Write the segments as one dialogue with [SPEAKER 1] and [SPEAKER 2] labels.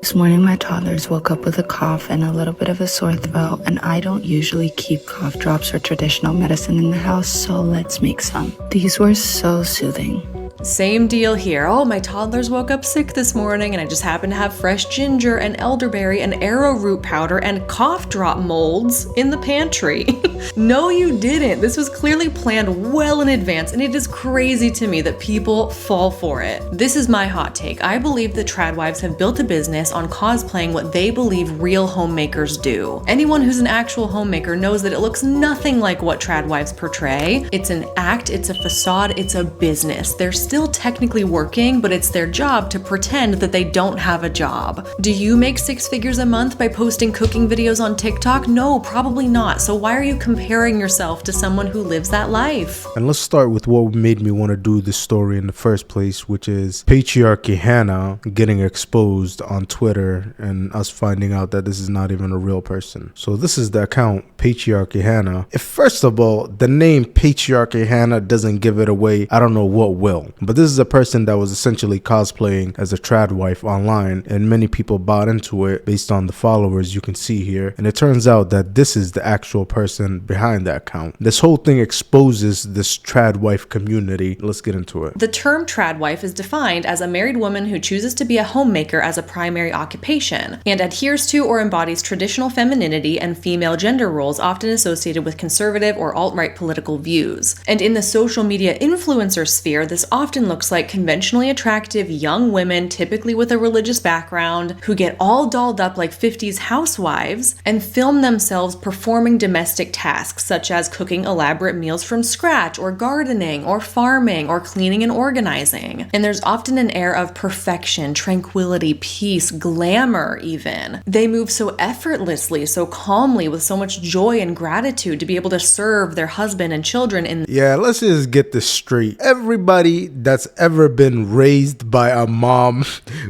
[SPEAKER 1] This morning, my toddlers woke up with a cough and a little bit of a sore throat, and I don't usually keep cough drops or traditional medicine in the house, so let's make some. These were so soothing.
[SPEAKER 2] Same deal here. Oh, my toddlers woke up sick this morning and I just happened to have fresh ginger and elderberry and arrowroot powder and cough drop molds in the pantry. No, you didn't. This was clearly planned well in advance, and it is crazy to me that people fall for it. This is my hot take. I believe that tradwives have built a business on cosplaying what they believe real homemakers do. Anyone who's an actual homemaker knows that it looks nothing like what tradwives portray. It's an act, it's a facade, it's a business. They're still technically working, but it's their job to pretend that they don't have a job. Do you make 6 figures a month by posting cooking videos on TikTok? No, probably not. So why are you comparing yourself to someone who lives that life?
[SPEAKER 3] And let's start with what made me want to do this story in the first place, which is Patriarchy Hannah getting exposed on Twitter and us finding out that this is not even a real person. So this is the account, Patriarchy Hannah. If first of all, the name Patriarchy Hannah doesn't give it away, I don't know what will. But this is a person that was essentially cosplaying as a trad wife online, and many people bought into it based on the followers you can see here. And it turns out that this is the actual person behind that account. This whole thing exposes this trad wife community. Let's get into it.
[SPEAKER 2] The term trad wife is defined as a married woman who chooses to be a homemaker as a primary occupation and adheres to or embodies traditional femininity and female gender roles often associated with conservative or alt-right political views. And in the social media influencer sphere, this often looks like conventionally attractive young women, typically with a religious background, who get all dolled up like 50s housewives and film themselves performing domestic tasks such as cooking elaborate meals from scratch, or gardening, or farming, or cleaning and organizing. And there's often an air of perfection, tranquility, peace, glamour even. They move so effortlessly, so calmly, with so much joy and gratitude to be able to serve their husband and children in.
[SPEAKER 3] Yeah, let's just get this straight. Everybody that's ever been raised by a mom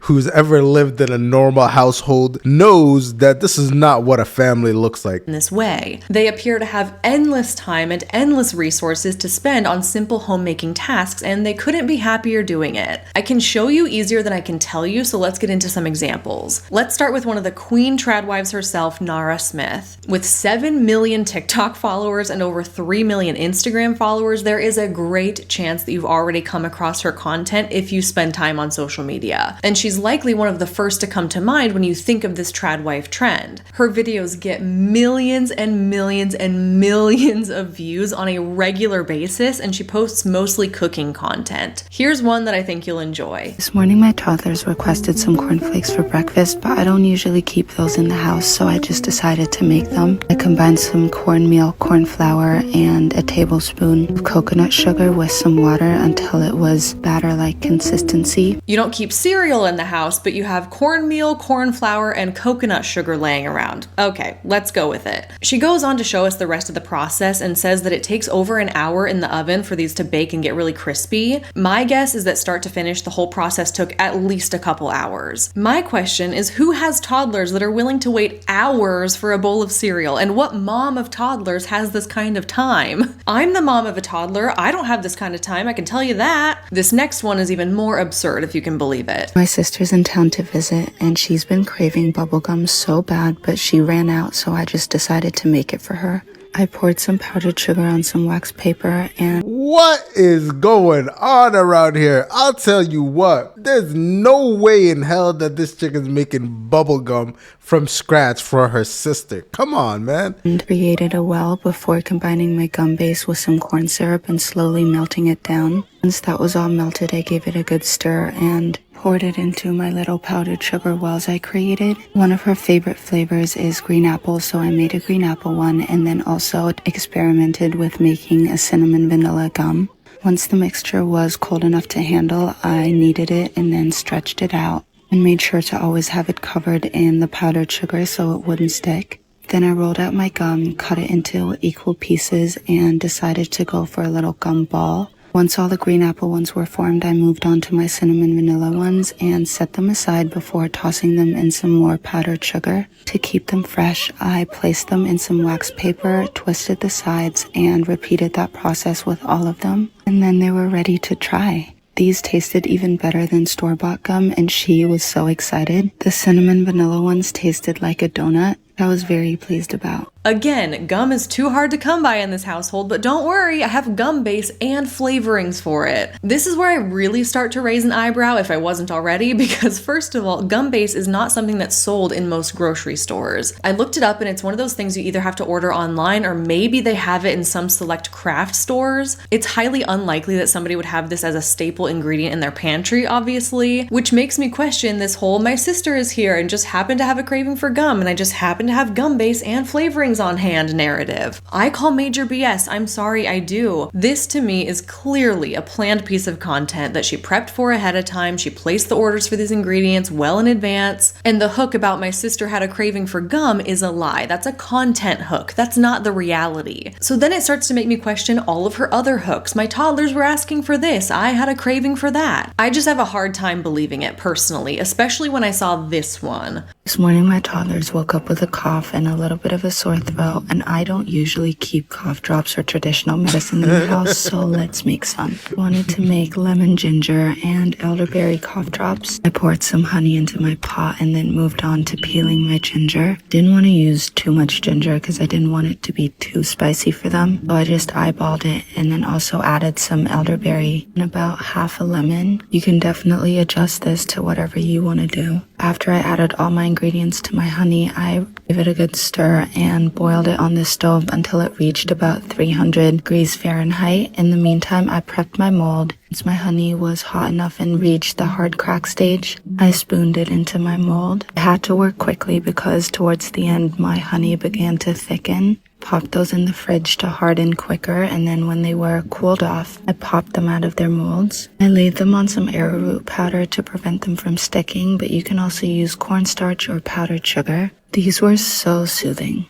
[SPEAKER 3] who's ever lived in a normal household knows that this is not what a family looks like.
[SPEAKER 2] In this way, they appear to have endless time and endless resources to spend on simple homemaking tasks, and they couldn't be happier doing it. I can show you easier than I can tell you, so let's get into some examples. Let's start with one of the queen tradwives herself, Nara Smith. With 7 million TikTok followers and over 3 million Instagram followers, there is a great chance that you've already come across her content if you spend time on social media. And she's likely one of the first to come to mind when you think of this tradwife trend. Her videos get millions and millions and millions of views on a regular basis, and she posts mostly cooking content. Here's one that I think you'll enjoy.
[SPEAKER 1] This morning, my toddlers requested some cornflakes for breakfast, but I don't usually keep those in the house, so I just decided to make them. I combined some cornmeal, corn flour, and a tablespoon of coconut sugar with some water until it was batter-like consistency.
[SPEAKER 2] You don't keep cereal in the house, but you have cornmeal, corn flour, and coconut sugar laying around. Okay, let's go with it. She goes on to show us the rest of the process and says that it takes over an hour in the oven for these to bake and get really crispy. My guess is that start to finish, the whole process took at least a couple hours. My question is, who has toddlers that are willing to wait hours for a bowl of cereal? And what mom of toddlers has this kind of time? I'm the mom of a toddler. I don't have this kind of time, I can tell you that. This next one is even more absurd, if you can believe it.
[SPEAKER 1] My sister's in town to visit, and she's been craving bubblegum so bad, but she ran out, so I just decided to make it for her. I poured some powdered sugar on some wax paper and...
[SPEAKER 3] What is going on around here? I'll tell you what, there's no way in hell that this chicken's making bubblegum from scratch for her sister. Come on, man.
[SPEAKER 1] And created a well before combining my gum base with some corn syrup and slowly melting it down. Once that was all melted, I gave it a good stir and poured it into my little powdered sugar wells I created. One of her favorite flavors is green apple, so I made a green apple one, and then also experimented with making a cinnamon vanilla gum. Once the mixture was cold enough to handle, I kneaded it and then stretched it out and made sure to always have it covered in the powdered sugar so it wouldn't stick. Then I rolled out my gum, cut it into equal pieces, and decided to go for a little gum ball. Once all the green apple ones were formed, I moved on to my cinnamon vanilla ones and set them aside before tossing them in some more powdered sugar. To keep them fresh, I placed them in some wax paper, twisted the sides, and repeated that process with all of them. And then they were ready to try. These tasted even better than store-bought gum, and she was so excited. The cinnamon vanilla ones tasted like a donut. I was very pleased about.
[SPEAKER 2] Again, gum is too hard to come by in this household, but don't worry, I have gum base and flavorings for it. This is where I really start to raise an eyebrow if I wasn't already, because first of all, gum base is not something that's sold in most grocery stores. I looked it up and it's one of those things you either have to order online or maybe they have it in some select craft stores. It's highly unlikely that somebody would have this as a staple ingredient in their pantry, obviously, which makes me question this whole my sister is here and just happened to have a craving for gum and I just happen to have gum base and flavorings on hand narrative. I call major BS. I'm sorry, I do. This to me is clearly a planned piece of content that she prepped for ahead of time. She placed the orders for these ingredients well in advance. And the hook about my sister had a craving for gum is a lie. That's a content hook. That's not the reality. So then it starts to make me question all of her other hooks. My toddlers were asking for this. I had a craving for that. I just have a hard time believing it personally, especially when I saw this one.
[SPEAKER 1] This morning, my toddlers woke up with a cough and a little bit of a sore throat, and I don't usually keep cough drops or traditional medicine in the house, so let's make some. I wanted to make lemon ginger and elderberry cough drops. I poured some honey into my pot and then moved on to peeling my ginger. Didn't want to use too much ginger because I didn't want it to be too spicy for them, so I just eyeballed it and then also added some elderberry and about half a lemon. You can definitely adjust this to whatever you want to do. After I added all my ingredients to my honey, I gave it a good stir and boiled it on the stove until it reached about 300 degrees Fahrenheit. In the meantime, I prepped my mold. Once my honey was hot enough and reached the hard crack stage, I spooned it into my mold. I had to work quickly because towards the end, my honey began to thicken. Popped those in the fridge to harden quicker, and then when they were cooled off, I popped them out of their molds. I laid them on some arrowroot powder to prevent them from sticking, but you can also use cornstarch or powdered sugar. These were so soothing.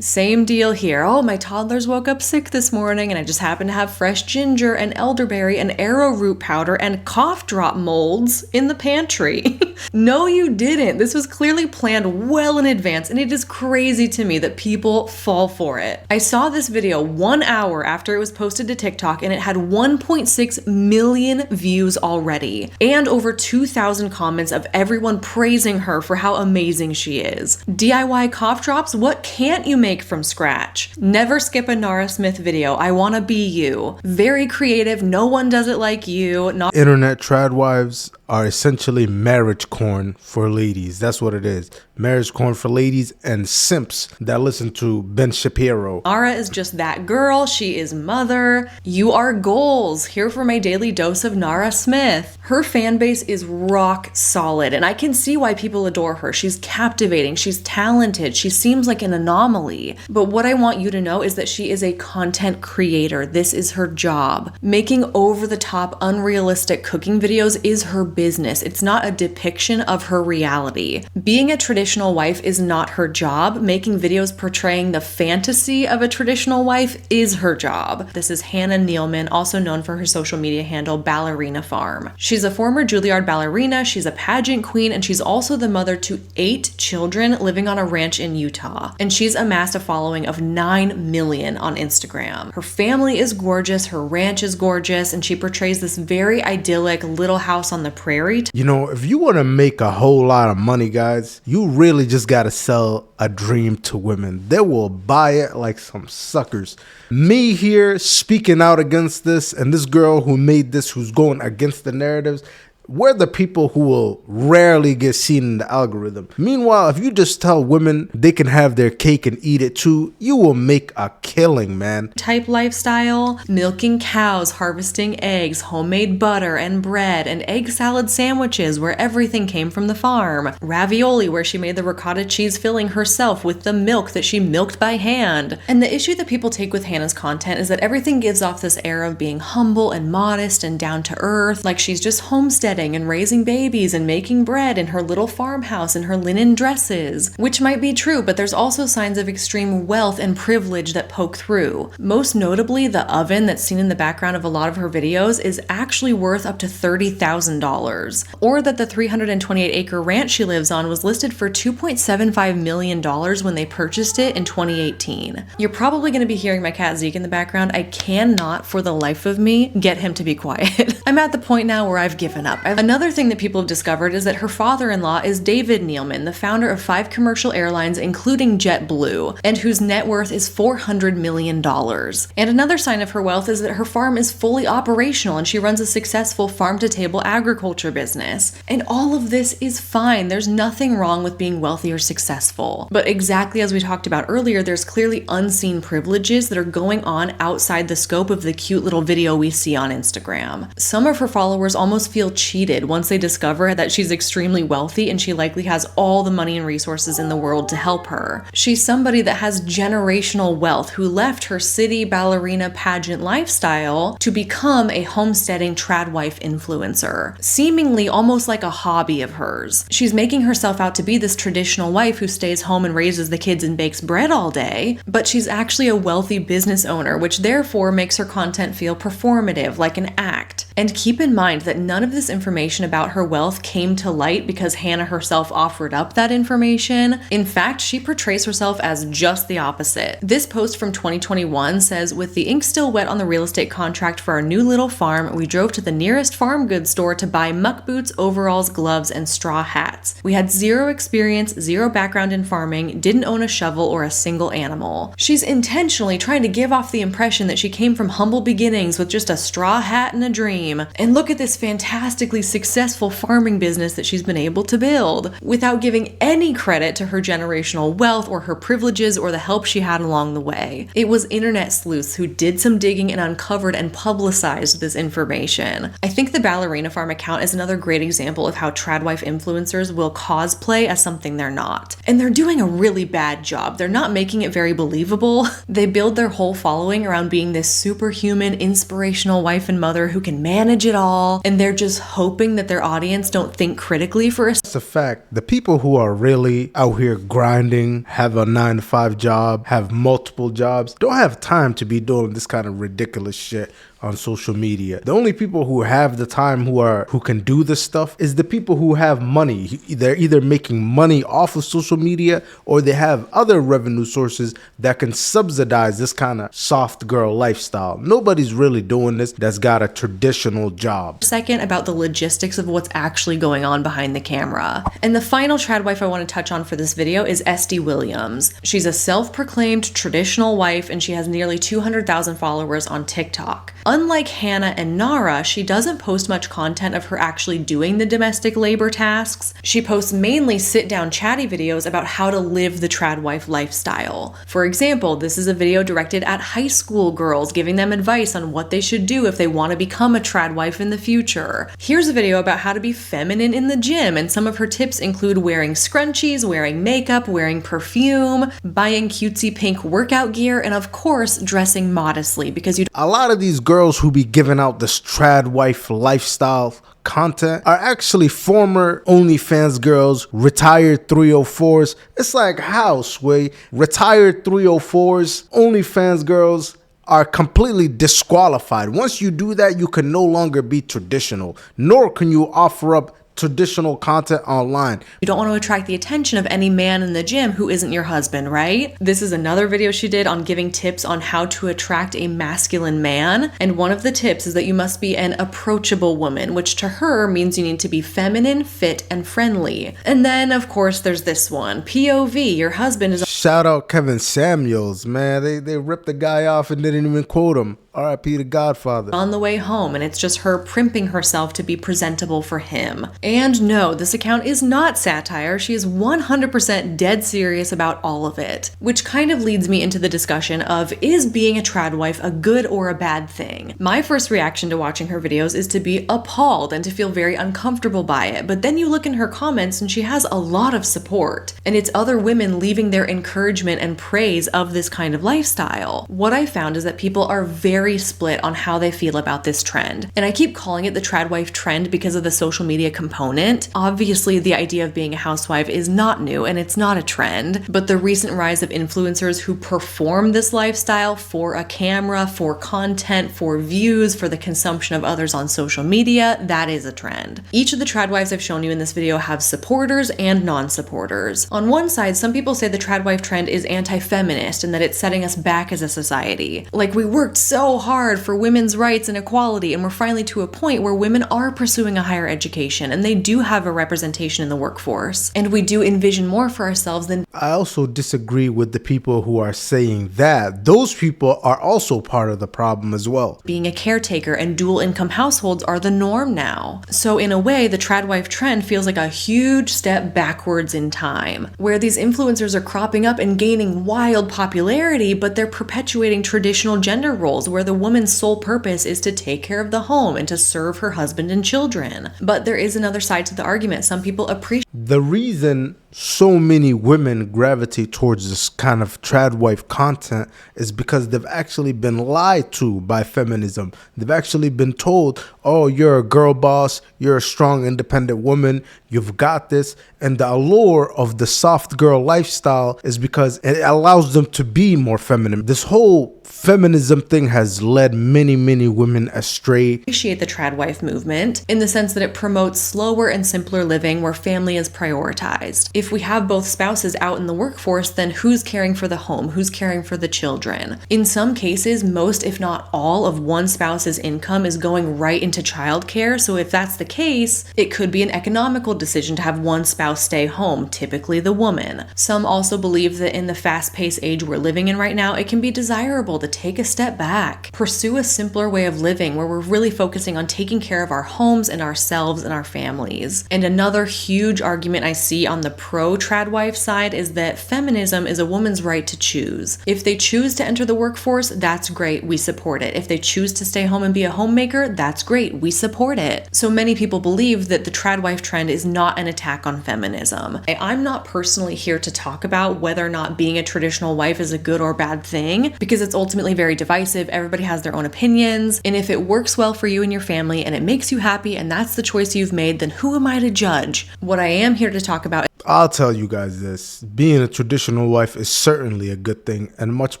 [SPEAKER 2] Same deal here. Oh, my toddlers woke up sick this morning and I just happened to have fresh ginger and elderberry and arrowroot powder and cough drop molds in the pantry. No, you didn't. This was clearly planned well in advance, and it is crazy to me that people fall for it. I saw this video 1 hour after it was posted to TikTok and it had 1.6 million views already and over 2,000 comments of everyone praising her for how amazing she is. DIY cough drops? What can't you make from scratch? Never skip a Nara Smith video. I wanna be you. Very creative. No one does it like you. Not
[SPEAKER 3] Internet tradwives are essentially marriage corn for ladies. That's what it is. Marriage corn for ladies and simps that listen to Ben Shapiro.
[SPEAKER 2] Nara is just that girl. She is mother. You are goals. Here for my daily dose of Nara Smith. Her fan base is rock solid, and I can see why people adore her. She's captivating. She's talented. She seems like an anomaly. But what I want you to know is that she is a content creator. This is her job. Making over-the-top, unrealistic cooking videos is her business. It's not a depiction of her reality. Being a traditional wife is not her job. Making videos portraying the fantasy of a traditional wife is her job. This is Hannah Nealman, also known for her social media handle Ballerina Farm. She's a former Juilliard ballerina, she's a pageant queen, and she's also the mother to 8 children living on a ranch in Utah. And she's amassed a following of 9 million on Instagram. Her family is gorgeous, her ranch is gorgeous, and she portrays this very idyllic little house on the prairie.
[SPEAKER 3] You know, if you want to make a whole lot of money, guys, you really just got to sell a dream to women. They will buy it like some suckers. Me here speaking out against this, and this girl who made this, who's going against the narratives, we're the people who will rarely get seen in the algorithm. Meanwhile, if you just tell women they can have their cake and eat it too, you will make a killing, man.
[SPEAKER 2] Type lifestyle, milking cows, harvesting eggs, homemade butter and bread, and egg salad sandwiches where everything came from the farm. Ravioli where she made the ricotta cheese filling herself with the milk that she milked by hand. And the issue that people take with Hannah's content is that everything gives off this air of being humble and modest and down to earth, like she's just homesteading homesteading and raising babies and making bread in her little farmhouse in her linen dresses, which might be true, but there's also signs of extreme wealth and privilege that poke through. Most notably, the oven that's seen in the background of a lot of her videos is actually worth up to $30,000, or that the 328-acre ranch she lives on was listed for $2.75 million when they purchased it in 2018. You're probably going to be hearing my cat Zeke in the background. I cannot for the life of me get him to be quiet. I'm at the point now where I've given up. Another thing that people have discovered is that her father-in-law is David Neeleman, the founder of 5 commercial airlines including JetBlue, and whose net worth is $400 million. And another sign of her wealth is that her farm is fully operational and she runs a successful farm-to-table agriculture business. And all of this is fine. There's nothing wrong with being wealthy or successful. But exactly as we talked about earlier, there's clearly unseen privileges that are going on outside the scope of the cute little video we see on Instagram. Some of her followers almost feel cheated once they discover that she's extremely wealthy and she likely has all the money and resources in the world to help her. She's somebody that has generational wealth who left her city ballerina pageant lifestyle to become a homesteading trad wife influencer, seemingly almost like a hobby of hers. She's making herself out to be this traditional wife who stays home and raises the kids and bakes bread all day, but she's actually a wealthy business owner, which therefore makes her content feel performative, like an act. And keep in mind that none of this information about her wealth came to light because Hannah herself offered up that information. In fact, she portrays herself as just the opposite. This post from 2021 says, "With the ink still wet on the real estate contract for our new little farm, we drove to the nearest farm goods store to buy muck boots, overalls, gloves, and straw hats. We had zero experience, zero background in farming, didn't own a shovel or a single animal." She's intentionally trying to give off the impression that she came from humble beginnings with just a straw hat and a dream. And look at this fantastically successful farming business that she's been able to build, without giving any credit to her generational wealth or her privileges or the help she had along the way. It was internet sleuths who did some digging and uncovered and publicized this information. I think the Ballerina Farm account is another great example of how tradwife influencers will cosplay as something they're not. And they're doing a really bad job. They're not making it very believable. They build their whole following around being this superhuman, inspirational wife and mother who can manage it all, and they're just hoping that their audience don't think critically for a
[SPEAKER 3] It's a fact. The people who are really out here grinding, have a 9-to-5 job, have multiple jobs, don't have time to be doing this kind of ridiculous shit on social media. The only people who have the time who can do this stuff is the people who have money. They're either making money off of social media or they have other revenue sources that can subsidize this kind of soft girl lifestyle. Nobody's really doing this that's got a traditional job.
[SPEAKER 2] Second about the logistics of what's actually going on behind the camera. And the final tradwife I want to touch on for this video is Esty Williams. She's a self-proclaimed traditional wife and she has nearly 200,000 followers on TikTok. Unlike Hannah and Nara, she doesn't post much content of her actually doing the domestic labor tasks. She posts mainly sit-down chatty videos about how to live the tradwife lifestyle. For example, this is a video directed at high school girls, giving them advice on what they should do if they want to become a tradwife in the future. Here's a video about how to be feminine in the gym, and some of her tips include wearing scrunchies, wearing makeup, wearing perfume, buying cutesy pink workout gear, and of course, dressing modestly, because
[SPEAKER 3] a lot of these girls who be giving out this tradwife lifestyle content are actually former OnlyFans girls, retired 304s. It's like how, Sway? Retired 304s, OnlyFans girls are completely disqualified. Once you do that, you can no longer be traditional, nor can you offer up traditional content online.
[SPEAKER 2] You don't want to attract the attention of any man in the gym who isn't your husband, right? This is another video she did on giving tips on how to attract a masculine man. And one of the tips is that you must be an approachable woman, which to her means you need to be feminine, fit, and friendly. And then, of course, there's this one. POV, your husband is...
[SPEAKER 3] Shout out Kevin Samuels, man. They ripped the guy off and didn't even quote him. R.I.P. the Godfather.
[SPEAKER 2] On the way home, and it's just her primping herself to be presentable for him. And no, this account is not satire. She is 100% dead serious about all of it. Which kind of leads me into the discussion of, is being a tradwife a good or a bad thing? My first reaction to watching her videos is to be appalled and to feel very uncomfortable by it. But then you look in her comments and she has a lot of support. And it's other women leaving their encouragement and praise of this kind of lifestyle. What I found is that people are very very split on how they feel about this trend. And I keep calling it the trad wife trend because of the social media component. Obviously, the idea of being a housewife is not new and it's not a trend, but the recent rise of influencers who perform this lifestyle for a camera, for content, for views, for the consumption of others on social media, that is a trend. Each of the trad wives I've shown you in this video have supporters and non-supporters. On one side, some people say the trad wife trend is anti-feminist and that it's setting us back as a society. Like, we worked so hard for women's rights and equality, and we're finally to a point where women are pursuing a higher education and they do have a representation in the workforce. And we do envision more for ourselves than...
[SPEAKER 3] I also disagree with the people who are saying that. Those people are also part of the problem as well.
[SPEAKER 2] Being a caretaker and dual income households are the norm now. So in a way, the trad wife trend feels like a huge step backwards in time, where these influencers are cropping up and gaining wild popularity, but they're perpetuating traditional gender roles where the woman's sole purpose is to take care of the home and to serve her husband and children. But there is another side to the argument. Some people appreciate
[SPEAKER 3] the reason so many women gravitate towards this kind of trad wife content is because they've actually been lied to by feminism. They've actually been told, oh, you're a girl boss, you're a strong, independent woman, you've got this. And the allure of the soft girl lifestyle is because it allows them to be more feminine. This whole feminism thing has led many women astray.
[SPEAKER 2] Appreciate the trad wife movement in the sense that it promotes slower and simpler living where family is prioritized. If we have both spouses out in the workforce, then who's caring for the home? Who's caring for the children? In some cases, most if not all of one spouse's income is going right into childcare. So if that's the case, it could be an economical decision to have one spouse stay home, typically the woman. Some also believe that in the fast-paced age we're living in right now, it can be desirable to take a step back, pursue a simpler way of living where we're really focusing on taking care of our homes and ourselves and our families. And another huge argument I see on the pro-trad wife side is that feminism is a woman's right to choose. If they choose to enter the workforce, that's great, we support it. If they choose to stay home and be a homemaker, that's great, we support it. So many people believe that the trad wife trend is not an attack on feminism. I'm not personally here to talk about whether or not being a traditional wife is a good or bad thing, because it's ultimately very divisive. Everybody has their own opinions, and if it works well for you and your family and it makes you happy and that's the choice you've made, then who am I to judge? What I am here to talk about,
[SPEAKER 3] I'll tell you guys this, being a traditional wife is certainly a good thing and much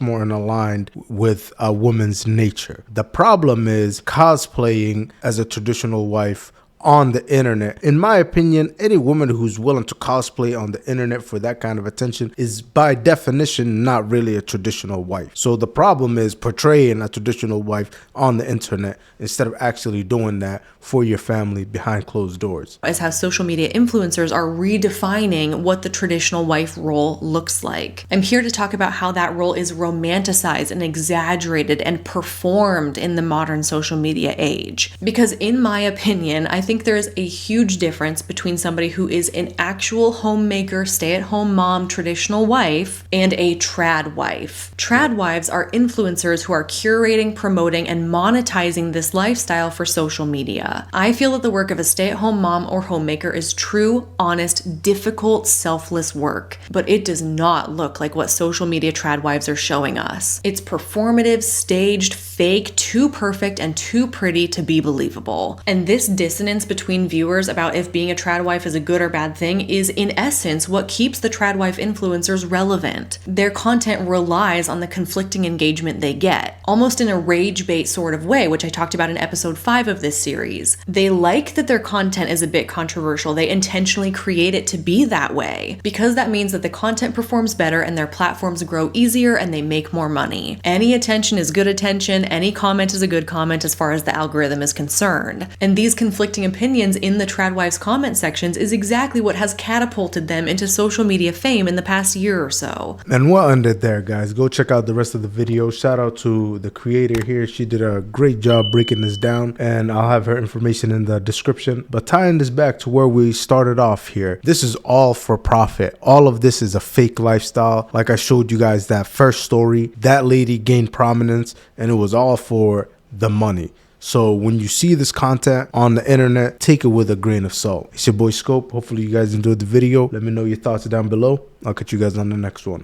[SPEAKER 3] more aligned with a woman's nature. The problem is cosplaying as a traditional wife on the internet. In my opinion, any woman who's willing to cosplay on the internet for that kind of attention is by definition not really a traditional wife. So the problem is portraying a traditional wife on the internet instead of actually doing that for your family behind closed doors.
[SPEAKER 2] Is how social media influencers are redefining what the traditional wife role looks like. I'm here to talk about how that role is romanticized and exaggerated and performed in the modern social media age. Because in my opinion, I think there's a huge difference between somebody who is an actual homemaker, stay-at-home mom, traditional wife, and a trad wife. Trad wives are influencers who are curating, promoting, and monetizing this lifestyle for social media. I feel that the work of a stay-at-home mom or homemaker is true, honest, difficult, selfless work, but it does not look like what social media trad wives are showing us. It's performative, staged, fake, too perfect, and too pretty to be believable. And this dissonance between viewers about if being a trad wife is a good or bad thing is in essence what keeps the trad wife influencers relevant. Their content relies on the conflicting engagement they get, almost in a rage bait sort of way, which I talked about in episode 5 of this series. They like that their content is a bit controversial. They intentionally create it to be that way because that means that the content performs better and their platforms grow easier and they make more money. Any attention is good attention. Any comment is a good comment as far as the algorithm is concerned. And these conflicting opinions in the trad wives comment sections is exactly what has catapulted them into social media fame in the past year or so.
[SPEAKER 3] And we'll end it there, guys. Go check out the rest of the video. Shout out to the creator here. She did a great job breaking this down, and I'll have her information in the description. But tying this back to where we started off here, this is all for profit. All of this is a fake lifestyle. Like I showed you guys that first story, that lady gained prominence and it was all for the money. So when you see this content on the internet, take it with a grain of salt. It's your boy Scope. Hopefully you guys enjoyed the video. Let me know your thoughts down below. I'll catch you guys on the next one.